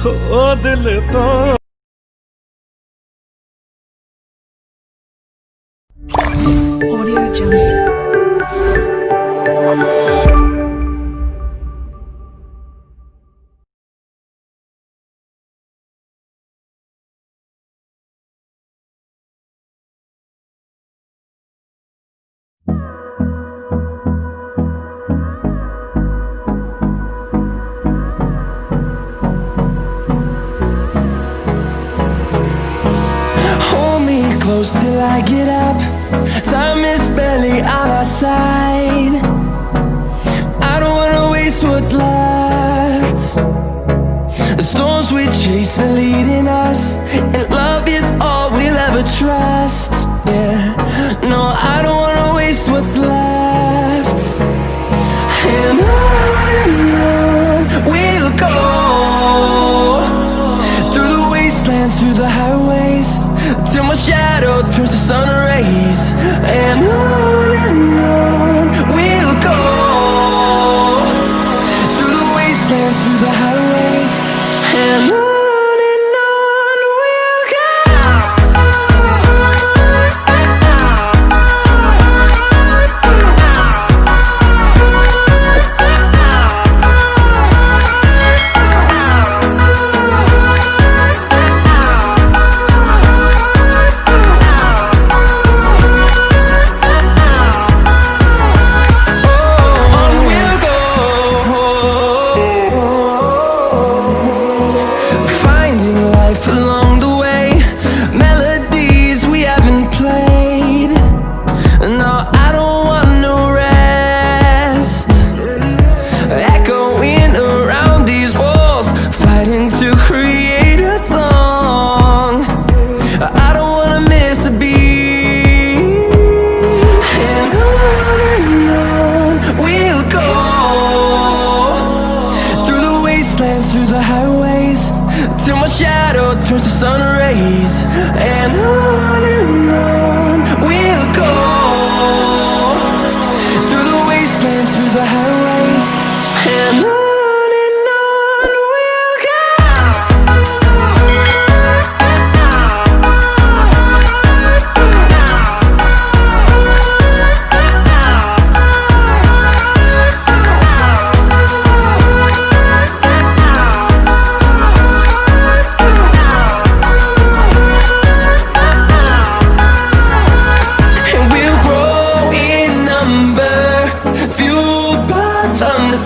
ओ दिल तो Audio Jungle. Hold me close till I get up. Time is barely on our side. I don't wanna waste what's left. The storms we chase are leading us, and love is all we'll ever trust. Yeah, no, I don't wanna waste what's left. And on we'll go, through the wastelands, through the highways, till my shadow turns to sun rays. And on we'll go, through the wastelands, through the highways, and on we'll go. Through the highways, till my shadow turns to sun rays. And on we'll go, through the wastelands, through the highways, and on we'll go.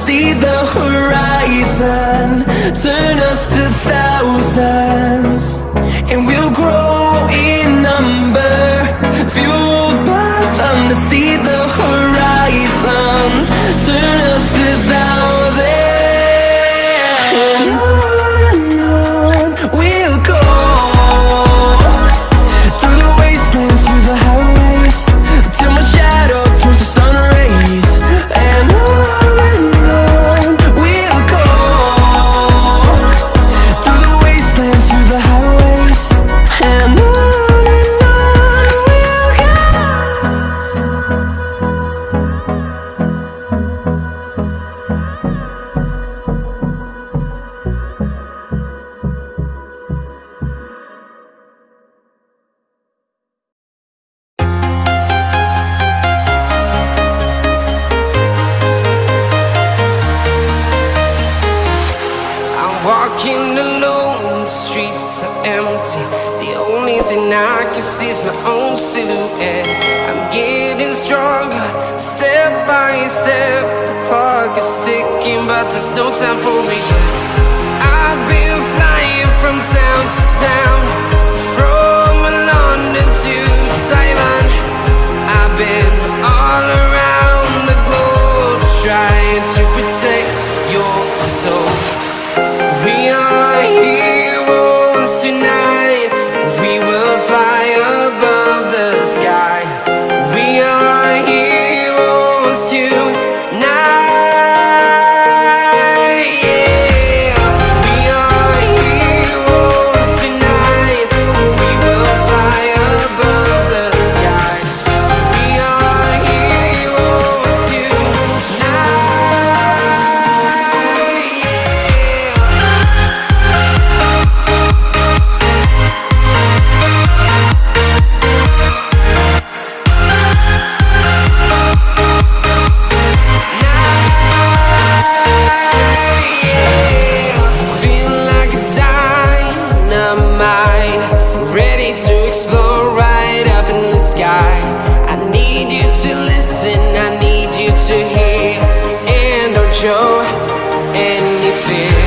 See the horizon, turn us to thousands, and we'll grow in number, fueled by them. To see the horizon, turn us to thousands, and on we'll go, through the wastelands, through the highways, till my shadow turns to sun rays. And walking alone, the streets are empty. The only thing I can see is my own silhouette. I'm getting stronger, step by step. The clock is ticking, but there's no time for regrets. I've been flying from town to town, from London to Taiwan. I've been all around the globe, trying to protect your soul. We are heroes tonight. We will fly above the sky. We are heroes tonight. Yeah. We are heroes tonight. We will fly above the sky. We are heroes tonight. Yeah. to listen, I need you to hear, and don't show any fear.